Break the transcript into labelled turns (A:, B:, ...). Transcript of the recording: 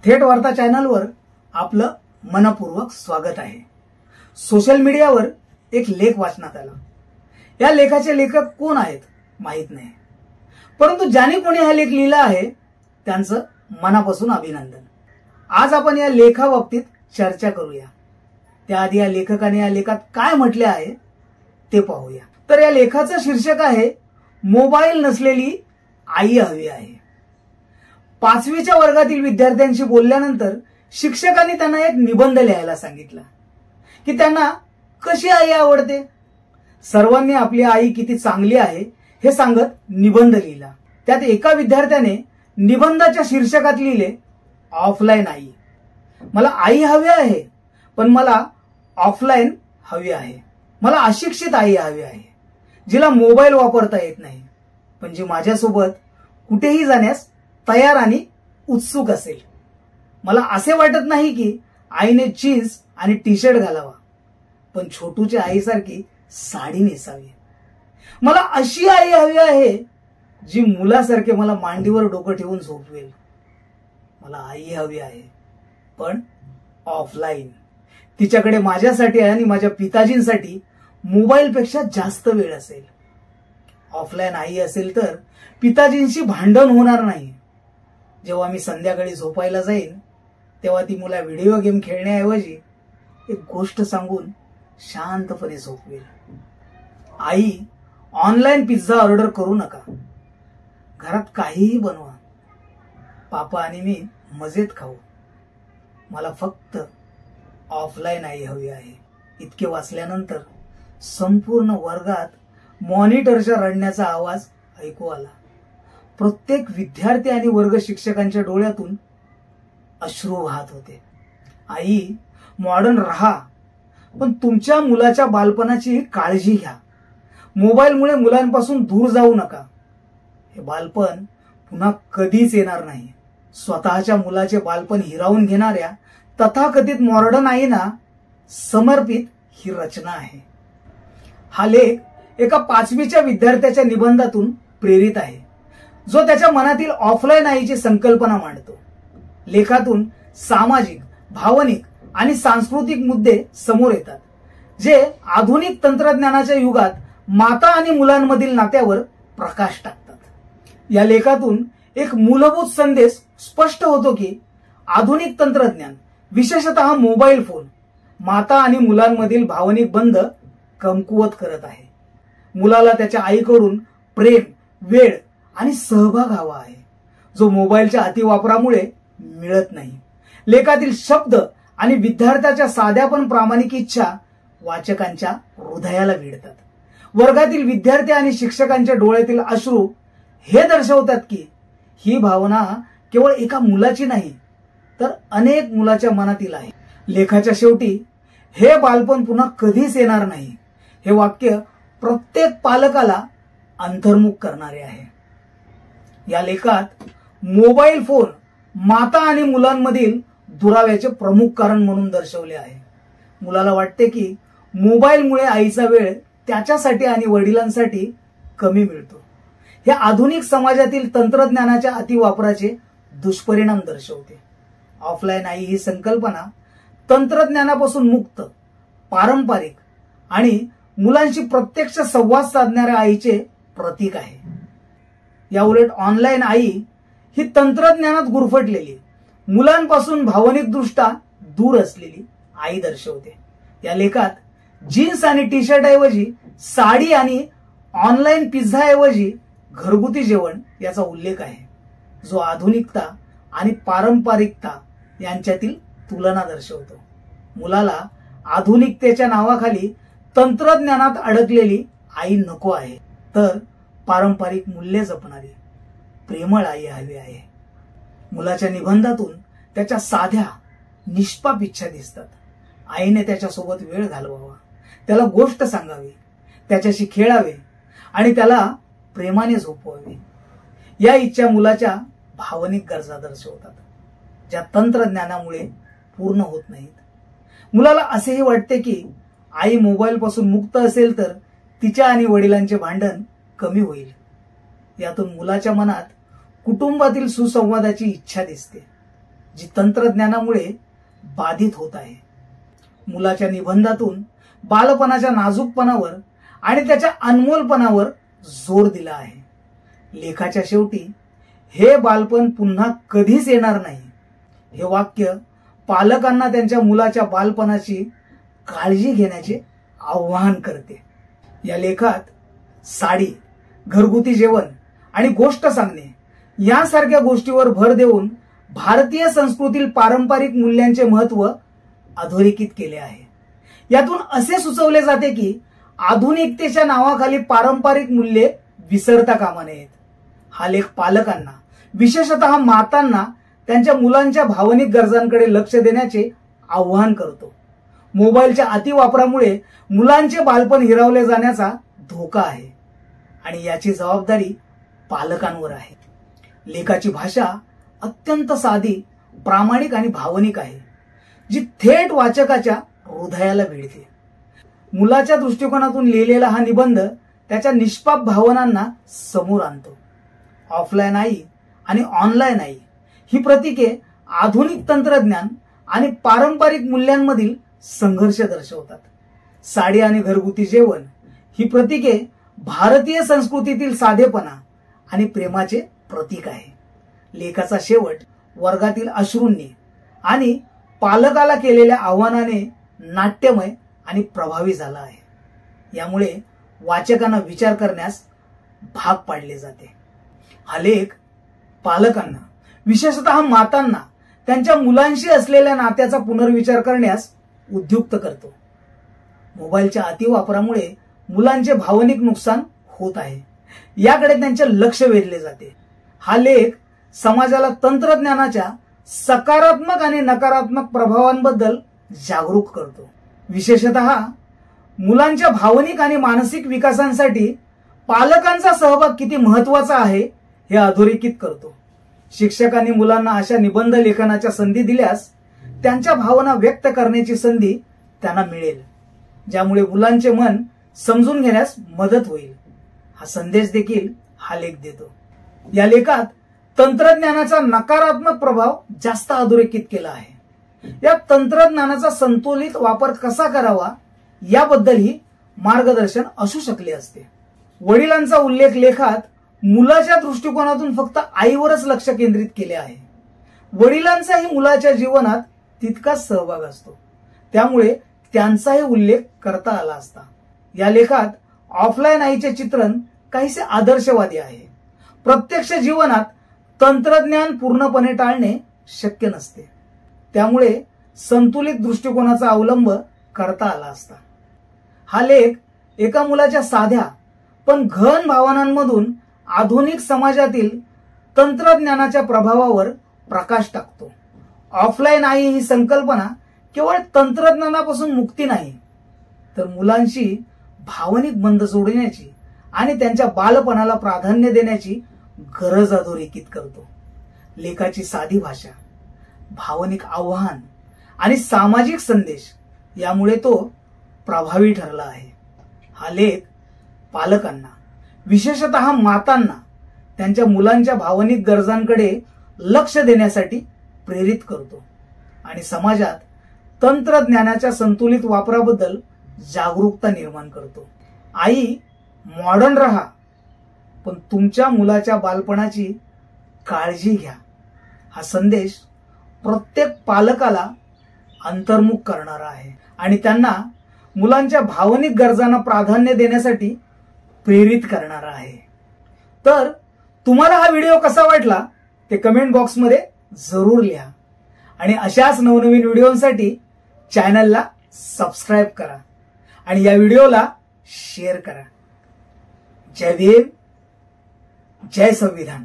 A: थेट वार्ता चॅनलवर आपलं मनपूर्वक स्वागत आहे। सोशल मीडियावर एक लेख वाचण्यात आला। या लेखाचे लेखक कोण आहेत माहित नाही, परंतु ज्याने कोणी हा लेख लिहिला आहे त्यांचं मनापासून अभिनंदन। आज आपण या लेखाबाबतीत चर्चा करूया। त्याआधी या लेखकाने या लेखात काय म्हटले आहे ते पाहूया। तर या लेखाचं शीर्षक आहे मोबाईल नसलेली आई हवी आहे। 5वीच्या वर्गातील विद्यार्थ्यांशी बोलल्यानंतर शिक्षकांनी त्यांना एक निबंध लिहायला सांगितला की त्यांना कशी आई आवडते। सर्वांनी आपली आई किती चांगली आहे हे सांगत निबंध लिहिला। त्यात एका विद्यार्थ्याने निबंधाच्या शीर्षकात लिहिले ऑफलाईन आई। मला आई हवी आहे, पण मला ऑफलाईन हवी आहे। मला अशिक्षित आई हवी आहे, जिला मोबाईल वापरता येत नाही, पण जी माझ्यासोबत कुठेही जाण्यास तयार आणि उत्सुक असेल। मला असे वाटत नाही की आईने जीन्स आणि टी शर्ट घालावा, पण छोटूच्या आईसारखी साडी नेसावी। मला अशी आई हवी आहे जी मुलासारखे मला मांडीवर डोकं ठेवून झोपवेल। मला आई हवी आहे, पण ऑफलाईन। तिच्याकडे माझ्यासाठी आणि माझ्या पिताजींसाठी मोबाईलपेक्षा जास्त वेळ असेल। ऑफलाईन आई असेल तर पिताजींशी भांडण होणार नाही। जेव्हा मी संध्याकाळी झोपायला जाईन तेव्हा ती मला व्हिडिओ गेम खेळण्याऐवजी एक गोष्ट सांगून शांतपणे झोपवेल। आई, ऑनलाईन पिझ्झा ऑर्डर करू नका, घरात काहीही बनवा, पापा आणि मी मजेत खाऊ। मला फक्त ऑफलाईन आई हवी आहे। इतके वाचल्यानंतर संपूर्ण वर्गात मॉनिटरच्या रडण्याचा आवाज ऐकू आला। प्रत्येक विद्यार्थी आणि वर्ग शिक्षकांच्या डोळ्यातून अश्रू वाहत होते। आई, मॉडर्न राहा, पण तुमच्या मुलाच्या बालपणाची काळजी घ्या। मोबाईलमुळे मुलांपासून दूर जाऊ नका। हे बालपण पुन्हा कधीच येणार नाही। स्वतःच्या मुलाचे बालपण हिरावून घेणाऱ्या तथाकथित मॉडर्न आईना समर्पित ही रचना आहे। हा लेख एका 5वीच्या विद्यार्थ्याच्या निबंधातून प्रेरित आहे, जो त्याच्या मनातील ऑफलाईन आईची संकल्पना मांडतो। लेखातून सामाजिक, भावनिक आणि सांस्कृतिक मुद्दे समोर येतात, जे आधुनिक तंत्रज्ञानाच्या युगात माता आणि मुलांमधील नात्यावर प्रकाश टाकतात। या लेखातून एक मूलभूत संदेश स्पष्ट होतो की आधुनिक तंत्रज्ञान, विशेषतः मोबाईल फोन, माता आणि मुलांमधील भावनिक बंध कमकुवत करत आहे। मुलाला त्याच्या आईकडून प्रेम, वेळ आणि सहभाग हवा आहे, जो मोबाईलच्या अतिवापरामुळे मिळत नाही। लेखातील शब्द आणि विद्यार्थ्याच्या साध्या पण प्रामाणिक इच्छा वाचकांच्या हृदयाला भिडतात। वर्गातील विद्यार्थी आणि शिक्षकांच्या डोळ्यातील अश्रू हे दर्शवतात की ही भावना केवळ एका मुलाची नाही, तर अनेक मुलाच्या मनातील आहे। लेखाच्या शेवटी हे बालपण पुन्हा कधीच येणार नाही हे वाक्य प्रत्येक पालकाला अंतर्मुख करणारे आहे। या लेखात मोबाईल फोन माता आणि मुलांमधील दुराव्याचे प्रमुख कारण म्हणून दर्शवले आहे। मुलाला वाटते की मोबाईलमुळे आईचा वेळ त्याच्यासाठी आणि वडिलांसाठी कमी मिळतो। हे आधुनिक समाजातील तंत्रज्ञानाच्या अतिवापराचे दुष्परिणाम दर्शवते। ऑफलाईन आई ही संकल्पना तंत्रज्ञानापासून मुक्त, पारंपरिक आणि मुलांशी प्रत्यक्ष संवाद साधणाऱ्या आईचे प्रतीक आहे। याउलट ऑनलाईन आई ही तंत्रज्ञानात गुरफटलेली, मुलांपासून भावनिकदृष्ट्या दूर असलेली आई दर्शवते। या लेखात जीन्स आणि टी शर्ट ऐवजी साडी आणि ऑनलाईन पिझ्झा ऐवजी घरगुती जेवण याचा उल्लेख आहे, जो आधुनिकता आणि पारंपरिकता यांच्यातील तुलना दर्शवतो। मुलाला आधुनिकतेच्या नावाखाली तंत्रज्ञानात अडकलेली आई नको आहे, तर पारंपरिक मूल्ये जपणारी प्रेमळ आई हवी आहे। मुलाच्या निबंधातून त्याच्या साध्या, निष्पाप इच्छा दिसतात। आईने त्याच्यासोबत वेळ घालवावा, त्याला गोष्ट सांगावी, त्याच्याशी खेळावे आणि त्याला प्रेमाने झोपवावे। या इच्छा मुलाच्या भावनिक गरजा दर्शवतात, ज्या तंत्रज्ञानामुळे पूर्ण होत नाहीत। मुलाला असेही वाटते की आई मोबाईलपासून मुक्त असेल तर तिच्या आणि वडिलांचे भांडण कमी होईल। यातून मुलाच्या मनात कुटुंबातील सुसंवादाची इच्छा दिसते। जी तंत्रज्ञानामुळे बाधित होत आहे. मुलाच्या निबंधातून बालपणाच्या नाजूकपणावर आणि त्याच्या अनमोलपणावर जोर दिला आहे. लेखाच्या शेवटी हे बालपण पुन्हा कधीच येणार नाही हे वाक्य पालकांना त्यांच्या मुलाच्या बालपणाची काळजी घेण्याचे आवाहन करते. या लेखात साडी, घरगुती जेवण आणि गोष्ट सांगणे यासारख्या गोष्टीवर भर देऊन भारतीय संस्कृतीतील पारंपरिक मूल्यांचे महत्त्व अधोरेखित केले आहे. यातून असे सुचवले जाते की आधुनिकतेच्या नावाखाली पारंपरिक मूल्ये विसरता कामा नयेत. हा लेख पालकांना, विशेषतः मातांना त्यांच्या मुलांच्या भावनिक गरजांकडे लक्ष देण्याचे आवाहन करतो. मोबाईलच्या अतिवापरामुळे मुलांचे बालपण हिरावले जाण्याचा धोका आहे आणि याची जबाबदारी पालकांवर आहे. लेखाची भाषा अत्यंत साधी, प्रामाणिक आणि भावनिक आहे, जी थेट वाचकाच्या हृदयाला भिडते. मुलाच्या दृष्टिकोनातून लिहिलेला हा निबंध त्याच्या निष्पाप भावनांना समोर आणतो. ऑफलाईन आई आणि ऑनलाईन आई ही प्रतीके आधुनिक तंत्रज्ञान आणि पारंपरिक मूल्यांमधील संघर्ष दर्शवतात. साडी आणि घरगुती जेवण ही प्रतीके भारतीय संस्कृतीतील साधेपणा आणि प्रेमाचे प्रतीक आहे. लेखाचा शेवट वर्गातील अश्रूंनी आणि पालकाला केलेल्या आव्हानाने नाट्यमय आणि प्रभावी झाला आहे. यामुळे वाचकांना विचार करण्यास भाग पाडले जाते. हा लेख पालकांना, विशेषतः मातांना त्यांच्या मुलांशी असलेल्या नात्याचा पुनर्विचार करण्यास उद्युक्त करतो. मोबाईलच्या अतिवापरामुळे मुलांचे भावनिक नुकसान होत आहे, याकडे त्यांचे लक्ष वेधले जाते. हा लेख समाजाला तंत्रज्ञानाच्या सकारात्मक आणि नकारात्मक प्रभावांबद्दल जागरूक करतो. विशेषतः मुलांच्या भावनिक आणि मानसिक विकासांसाठी पालकांचा सहभाग किती महत्वाचा आहे हे अधोरेखित करतो. शिक्षकांनी मुलांना अशा निबंध लेखनाच्या संधी दिल्यास त्यांच्या भावना व्यक्त करण्याची संधी त्यांना मिळेल, ज्यामुळे मुलांचे मन समजून घेण्यास मदत होईल. हा संदेश देखील हा लेख देतो. या लेखात तंत्रज्ञानाचा नकारात्मक प्रभाव जास्त अधोरेखित केला आहे. या तंत्रज्ञानाचा संतुलित वापर कसा करावा याबद्दलही मार्गदर्शन असू शकले असते. वडिलांचा उल्लेख लेखात मुलाच्या दृष्टिकोनातून फक्त आईवरच लक्ष केंद्रित केले आहे. वडिलांचाही मुलाच्या जीवनात तितकाच सहभाग असतो, त्यामुळे त्यांचाही उल्लेख करता आला असता. या लेखात ऑफलाईन आईचे चित्रण काहीसे आदर्शवादी आहे. प्रत्यक्ष जीवनात तंत्रज्ञान पूर्णपणे टाळणे शक्य नसते, त्यामुळे संतुलित दृष्टिकोनाचा अवलंब करता आला असता. हा लेख एका मुलाच्या साध्या पण घन भावनांमधून आधुनिक समाजातील तंत्रज्ञानाच्या प्रभावावर प्रकाश टाकतो. ऑफलाईन आई ही संकल्पना केवळ तंत्रज्ञानापासून मुक्ती नाही, तर मुलांशी भावनिक बंध जोडण्याची आणि त्यांच्या बालपणाला प्राधान्य देण्याची गरज अधोरेखित करतो. लेखाची साधी भाषा, भावनिक आव्हान आणि सामाजिक संदेश यामुळे तो प्रभावी ठरला आहे. हा लेख पालकांना, विशेषतः मातांना त्यांच्या मुलांच्या भावनिक गरजांकडे लक्ष देण्यासाठी प्रेरित करतो आणि समाजात तंत्रज्ञानाच्या संतुलित वापराबद्दल जागरूकता निर्माण करतो. आई, मॉडर्न रहा, पण तुमच्या मुलाच्या बालपणाची काळजी घ्या. हा संदेश प्रत्येक पालकाला अंतर्मुख करणारा आहे आणि त्यांना मुलांच्या भावनिक गरजांना प्राधान्य देण्यासाठी प्रेरित करणारा आहे. तर तुम्हाला हा व्हिडिओ कसा वाटला ते कमेंट बॉक्समध्ये जरूर लिहा आणि अशाच नवनवीन व्हिडिओसाठी चॅनलला सबस्क्राईब करा आणि या व्हिडिओला शेअर करा. जय भीम, जय संविधान.